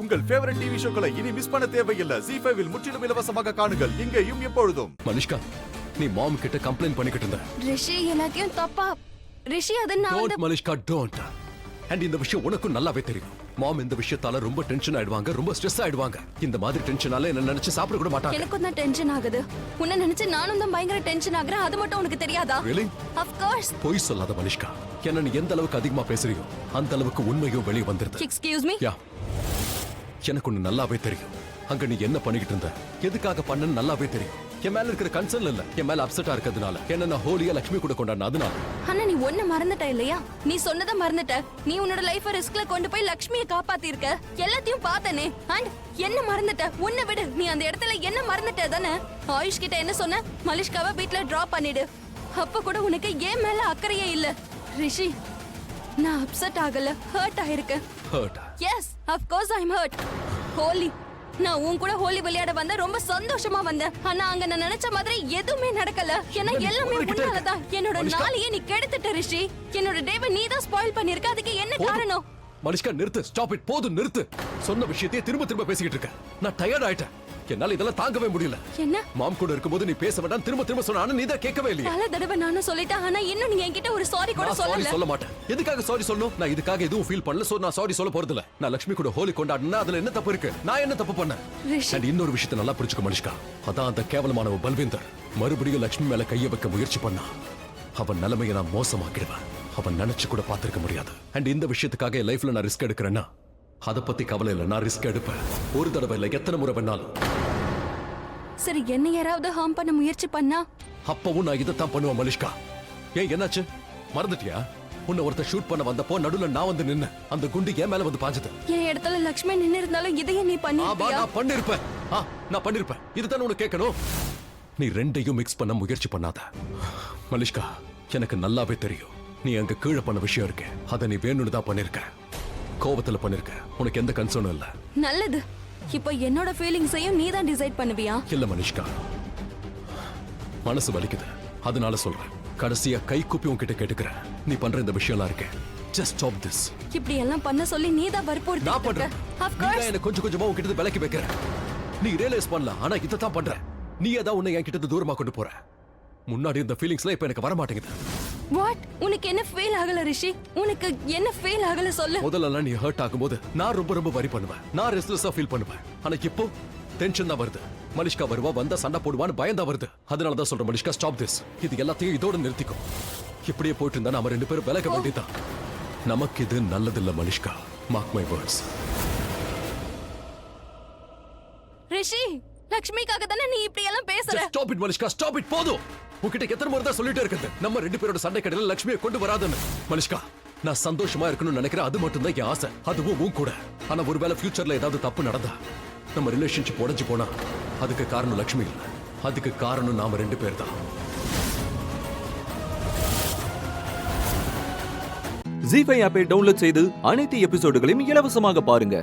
உங்கள் favourite TV ஷோக்களை இனி miss பண்ண தேவையில்லை. ZEE5 இல் முற்றிலும் இலவசமாக காணுங்கள். இங்கேயும் எப்பொழுதும். மனிஷ்கா, நீ மாம் கிட்ட கம்ப்ளைண்ட் பண்ணிக்கிட்டு இருந்த. ரிஷி எல்லாத்தையும் தப்பா ரிஷி அத நான் டோன்ட் மனிஷ்கா, டோன்ட். அண்ட் இந்த விஷயம் உனக்கும் நல்லாவே தெரியும். மாம் இந்த விஷயத்தால ரொம்ப டென்ஷன் ஆயிடுவாங்க, ரொம்ப ஸ்ட்ரெஸ் ஆயிடுவாங்க. இந்த மாதிரி டென்ஷனால என்ன நினைச்சு சாப்பிட கூட மாட்டாங்க. எனக்கும் தான் டென்ஷன் ஆகுது. உன்னை நினைச்சு நானும் தான் பயங்கர டென்ஷன் ஆகுறேன். அது மட்டும் உனக்கு தெரியாதா? Really? Of course. போய் சொல்லாத மனிஷ்கா. என்ன நீ எந்த அளவுக்கு அதிகமா பேசுறியோ அந்த அளவுக்கு உண்மையும் வெளியே வந்துருது. Excuse me? யா, எனக்கு ஒண்ணு நல்லாவே தெரியும். அங்க நீ என்ன பண்ணிக்கிட்டு இருந்த, எதுக்காக பண்ணன்னு நல்லாவே தெரியும். என் மேல இருக்கிற கன்சர்ன் இல்ல, என் மேல அப்செட்டா இருக்கிறதுனால. என்ன நான் ஹோலியா லட்சுமி கூட கொண்டாடின அதனால. அண்ணா நீ ஒன்ன மறந்துட்ட இல்லையா? நீ சொன்னதை மறந்துட்ட. நீ உன்னோட லைஃபை ரிஸ்க்ல கொண்டு போய் லட்சுமியை காப்பாத்தி இருக்க. எல்லாத்தையும் பார்த்தனே. அண்ட் என்ன மறந்துட்ட? உன்னை விடு, நீ அந்த இடத்துல என்ன மறந்துட்ட தானே? ஆயுஷ் கிட்ட என்ன சொன்ன? மலிஷ்காவை வீட்ல டிராப் பண்ணிடு. அப்ப கூட உனக்கு ஏன் மேல அக்கறையே இல்ல. ரிஷி, நான் அப்செட் ஆகல, ஹர்ட் ஆயிருக்கேன். Hurt? Yes, of course I am hurt. ஹோலி, நான் உன் கூட ஹோலி விளையாட வந்த ரொம்ப சந்தோஷமா வந்தேன். ஆனா அங்க நான் நினைச்ச மாதிரி எதுவுமே நடக்கல. ஏன்னா எல்லாமே உன்னாலதான். என்னோட நாளையே நீ கெடுத்துட்ட ரிஷி. என்னோட டேவை நீ தான் ஸ்பாயில் பண்ணிருக்க. அதுக்கு என்ன காரணம்? மனிஷ்கா நிறுத்து, ஸ்டாப் இட், போதும் நிறுத்து. சொன்ன விஷயத்தையே திரும்ப திரும்ப பேசிக்கிட்டு இருக்க. நான் டயர்ட் ஆயிட்டேன். என்னால இதெல்லாம் தாங்கவே முடியல. என்ன? மாம் கூட இருக்கும்போது நீ பேச வேண்டாம் திரும்ப திரும்ப சொன்ன. ஆனா நீ தான் கேட்கவே இல்லையா? பல தடவை நானும் சொல்லிட்டேன். ஆனா இன்னும் நீ என்கிட்ட ஒரு சாரி கூட சொல்லல. சொல்ல மாட்டேன். எதுக்காக சாரி சொல்லணும்? நான் இதுக்காக எதுவும் ஃபீல் பண்ணல. சோ நான் சாரி சொல்ல போறது இல்ல. நான் லட்சுமி கூட ஹோலி கொண்டாடினா அதுல என்ன தப்பு இருக்கு? நான் என்ன தப்பு பண்ணேன்? அண்ட் இன்னொரு விஷயத்தை நல்லா புரிஞ்சுக்க மனிஷ்கா. அதான் அந்த கேவலமானவ பல்வேந்தர் மறுபடியும் லட்சுமி மேல கைய வைக்க முயற்சி பண்ணா. அவன் நிலைமையை நான் மோசமாக்கிடுவேன். அவன் நினைச்சு கூட பாத்திருக்க முடியாது. அண்ட் இந்த விஷயத்துக்காக என் லைஃப்ல நான் ரிஸ்க் எடுக்கிறேன்னா அதை பத்தி கவலை இல்லை. நான் ரிஸ்க் எடுப்பேன். ஒரு தடவை இல்லை, எத்தனை முறை வேணாலும். சரி, என்ன யாராவது ஹார்ம் பண்ண முயற்சி பண்ணா? அப்பவும் நான் இதைத்தான் பண்ணுவேன் மலிஷ்கா. ஏன் என்னாச்சு? மறந்துட்டியா? உன்னை ஒருத்தர் ஷூட் பண்ண வந்தப்போ நடுவுல நான் வந்து நின்னு அந்த குண்டு என் மேல வந்து பாஞ்சது. என் இடத்துல லட்சுமி நின்னு இருந்தாலும் இதையே நீ பண்ணிருப்பியா? நான் பண்ணிருப்பேன். நான் பண்ணிருப்பேன். இதுதான் உனக்கு கேட்கணும். நீ ரெண்டையும் மிக்ஸ் பண்ண முயற்சி பண்ணாத மலிஷ்கா. எனக்கு நல்லாவே தெரியும் நீ அங்க கீழே பண்ண விஷயம் இருக்கு. அதை நீ வேணும்னு தான் பண்ணிருக்க. கோவத்துல பண்ணிருக்க. உனக்கு எந்த கன்சர்னும் இல்ல. நல்லது. இப்போ என்னோட ஃபீலிங்ஸையும் நீ தான் டிசைட் பண்ணுவியா? இல்ல மனிஷ்கா, மனசு வலிக்குது, அதனால சொல்றேன். கடைசியா கை கூப்பி உன்கிட்ட கேட்டுக்கிறேன். நீ பண்ற இந்த விஷயம்லாம் இருக்கு. Just stop this. இப்படி எல்லாம் பண்ண சொல்லி நீ தான் வற்புறுத்தி. நான் பண்றேன். நீ என்ன கொஞ்சம் கொஞ்சமா உன்கிட்ட விலக்கி வைக்கிற. நீ ரியலைஸ் பண்ணல, ஆனா இதைத்தான் பண்ற. நீ ஏதாவது உன்னை என்கிட்ட தூரமா கொண்டு போற. முன்னாடி இந்த ஃபீலிங்ஸ்லாம் இப்ப எனக்கு வர மாட்டேங்குது. வாட்? உனக்கு என்ன ஃபீல் ஆகல ரிஷி? உனக்கு என்ன ஃபீல் ஆகல சொல்லு. முதல்ல நீ ஹர்ட் ஆகும்போது நான் ரொம்ப வரி பண்ணுவேன். நான் ரெஸ்ட்லெஸ்ஸா ஃபீல் பண்ணுவேன். ஆனா இப்போ டென்ஷன் தான் வருது. மனிஷ்கா வருவா, வந்தா சண்டை போடுவான்னு பயந்தா வருது. அதனால தான் சொல்றேன் மனிஷ்கா, ஸ்டாப் திஸ். இது எல்லாத்தையும் இதோட நிறுத்திக்கும். இப்படியே போயிட்டு இருந்தா நம்ம ரெண்டு பேரும் விலக வேண்டியதான். நமக்கு இது நல்லதில்ல Manishka. Mark my words. Rishi, லட்சுமிக்காக தானே நீ இப்படி எல்லாம் பேசுற? Stop it Manishka, stop it. போதும். உன்கிட்ட எத்தனை முறை தான் சொல்லிட்டே இருக்குது நம்ம ரெண்டு பேரோட சண்டை கடையில லட்சுமியை கொண்டு வராதுன்னு. மனிஷ்கா, நான் சந்தோஷமா இருக்கணும்னு நினைக்கிறேன். அது மட்டும் தான் என் ஆசை. அதுவும் உன் கூட. ஆனா ஒருவேளை ஃபியூச்சர்ல ஏதாவது தப்பு நடந்தா, நம்ம ரிலேஷன்ஷிப் உடைஞ்சு போனா, அதுக்கு காரணம் லட்சுமி இல்ல. அதுக்கு காரணம் நாம ரெண்டு பேர் தான். ZEE5 ஆப்பை டவுன்லோட் செய்து அனைத்து எபிசோடுகளையும் இலவசமாக பாருங்க.